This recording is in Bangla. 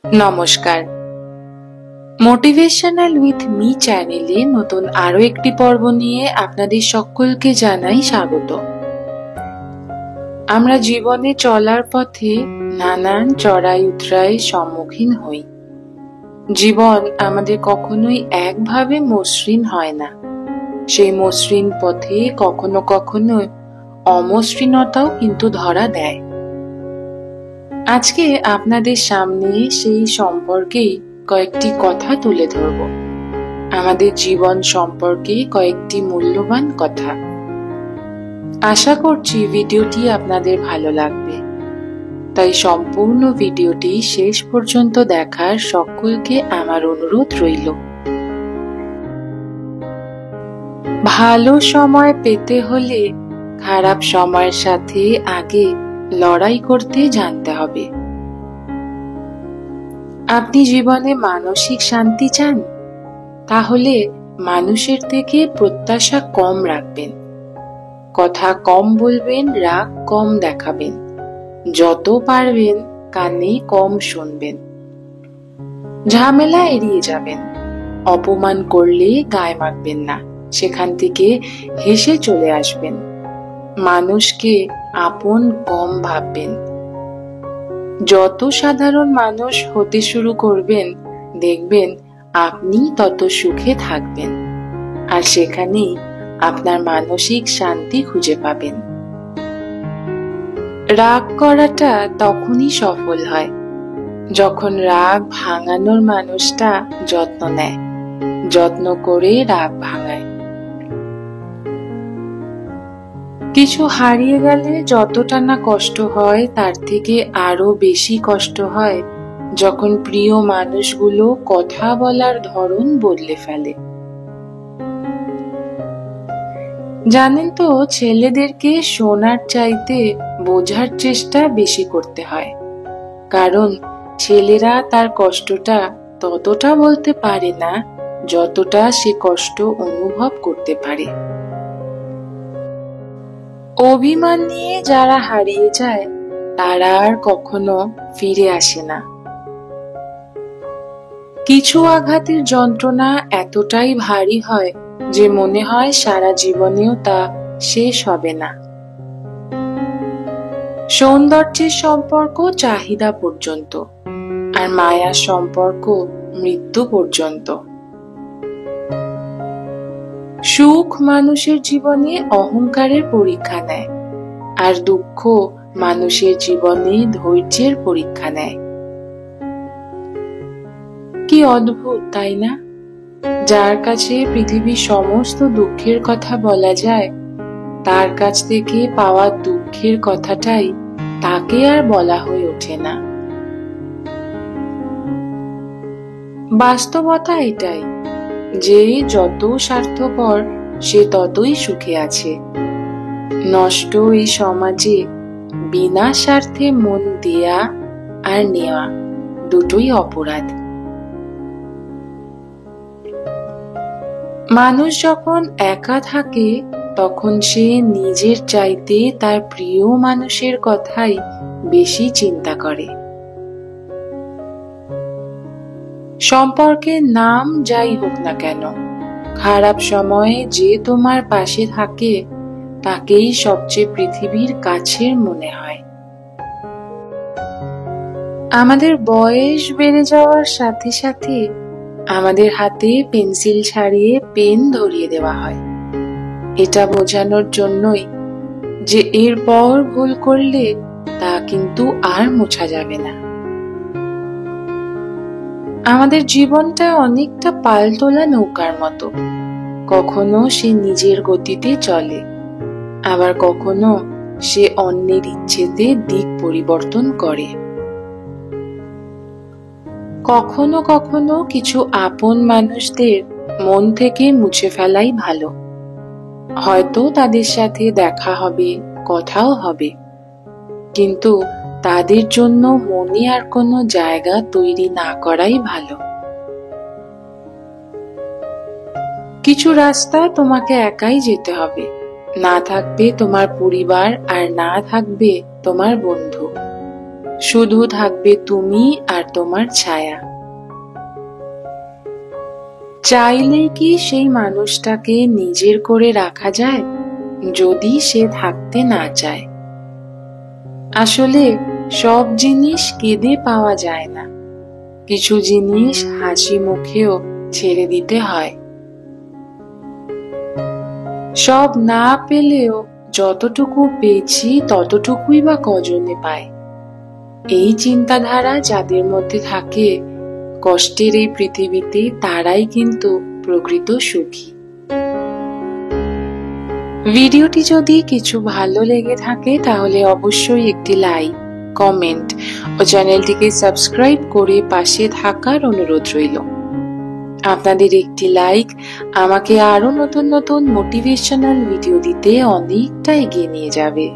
নমস্কার। মোটিভেশনাল উইথ মি চ্যানেলে নতুন আরো একটি পর্ব নিয়ে আপনাদের সকলকে জানাই স্বাগত। আমরা জীবনে চলার পথে নানান চড়াই উতরাই সম্মুখীন হই। জীবন আমাদের কখনোই একভাবে মসৃণ হয় না। সেই মসৃণ পথে কখনো কখনো অমসৃণতাও কিন্তু ধরা দেয়। আজকে আপনাদের সামনে সেই সম্পর্কেই কয়েকটি কথা তুলে ধরব। আমাদের জীবন সম্পর্কে কয়েকটি মূল্যবান কথা। আশা করছি ভিডিওটি আপনাদের ভালো লাগবে, তাই সম্পূর্ণ ভিডিওটি শেষ পর্যন্ত দেখার সকলকে আমার অনুরোধ রইল। ভালো সময় পেতে হলে খারাপ সময়ের সাথে আগে লড়াই করতে জানতে হবে। আপনি জীবনে মানসিক শান্তি চান? তাহলে মানুষের থেকে প্রত্যাশা কম রাখবেন, কথা কম বলবেন, রাগ কম দেখাবেন, যত পারবেন কানে কম শুনবেন, ঝামেলা এড়িয়ে যাবেন, অপমান করলে গায়ে মাখবেন না, সেখান থেকে হেসে চলে আসবেন, মানুষকে আপন কম ভাববেন। যত সাধারণ মানুষ হতে শুরু করবেন, দেখবেন আপনি তত সুখে থাকবেন, আর সেখানেই আপনার মানসিক শান্তি খুঁজে পাবেন। রাগ করাটা তখনই সফল হয় যখন রাগ ভাঙানোর মানুষটা যত্ন নেয়, যত্ন করে রাগ ভাঙায়। কিছু হারিয়ে গেলে যতটা না কষ্ট হয়, তার থেকে আরো বেশি কষ্ট হয় যখন প্রিয় মানুষগুলো কথা বলার ধরন বদলে ফেলে। জানেন তো, ছেলেদেরকে শোনার চাইতে বোঝার চেষ্টা বেশি করতে হয়, কারণ ছেলেরা তার কষ্টটা ততটা বলতে পারে না যতটা সে কষ্ট অনুভব করতে পারে। অভিমান নিয়ে যারা হারিয়ে যায়, তারা আর কখনো ফিরে আসে না। কিছু আঘাতের যন্ত্রণা এতটাই ভারী হয় যে মনে হয় সারা জীবনেও তা শেষ হবে না। সৌন্দর্যের সম্পর্ক চাহিদা পর্যন্ত, আর মায়ার সম্পর্ক মৃত্যু পর্যন্ত। সুখ মানুষের জীবনে অহংকারের পরীক্ষা নেয়, আর দুঃখ মানুষের জীবনে ধৈর্যের পরীক্ষা নেয়। কি অদ্ভুত, তাই না? যার কাছে পৃথিবীর সমস্ত দুঃখের কথা বলা যায়, তার কাছ থেকে পাওয়া দুঃখের কথাটাই তাকে আর বলা হয়ে ওঠে না। বাস্তবতা এটাই যে যত স্বার্থপর সে ততই সুখে আছে। নষ্ট এই সমাজে বিনা স্বার্থে মন দেয়া আর নেওয়া দুটোই অপরাধ। মানুষ যখন একা থাকে, তখন সে নিজের চাইতে তার প্রিয় মানুষের কথাই বেশি চিন্তা করে। সম্পর্কের নাম যাই হোক না কেন, খারাপ সময়ে যে তোমার পাশে থাকে তাকেই সবচেয়ে পৃথিবীর কাছের মনে হয়। আমাদের বয়স বেড়ে যাওয়ার সাথে সাথে আমাদের হাতে পেন্সিল ছাড়িয়ে পেন ধরিয়ে দেওয়া হয়, এটা বোঝানোর জন্যই যে এরপর ভুল করলে তা কিন্তু আর মোছা যাবে না। আমাদের জীবনটা অনেকটা পালতোলা নৌকার মতো, কখনো সে নিজের গতিতে চলে, আবার কখনো সে অন্যের ইচ্ছেতে দিক পরিবর্তন করে। কখনো কখনো কিছু আপন মানুষদের মন থেকে মুছে ফেলাই ভালো। হয়তো তাদের সাথে দেখা হবে, কথাও হবে, কিন্তু তাদের জন্য মনে আর কোনো জায়গা তৈরি না করাই ভালো। কিছু রাস্তা তোমাকে একাই যেতে হবে, না থাকবে তোমার পরিবার আর না থাকবে তোমার বন্ধু। শুধু থাকবে তুমি আর তোমার ছায়া। চাইলে কি সেই মানুষটাকে নিজের করে রাখা যায়, যদি সে থাকতে না চায়? আসলে সব জিনিস কেঁদে পাওয়া যায় না, কিছু জিনিস হাসি মুখেও ছেড়ে দিতে হয়। সব না পেলেও যতটুকু পেয়েছি ততটুকুই বা কজনে পায়। এই চিন্তাধারা যাদের মধ্যে থাকে কষ্টের এই পৃথিবীতে, তারাই কিন্তু প্রকৃত সুখী। ভিডিওটি যদি কিছু ভালো লেগে থাকে তাহলে অবশ্যই একটি লাইক, কমেন্ট ও চ্যানেলটিকে সাবস্ক্রাইব করে পাশে থাকার অনুরোধ রইল। আপনাদের একটি লাইক আমাকে আরো নতুন নতুন মোটিভেশনাল ভিডিও দিতে অনেকটা এগিয়ে নিয়ে যাবে।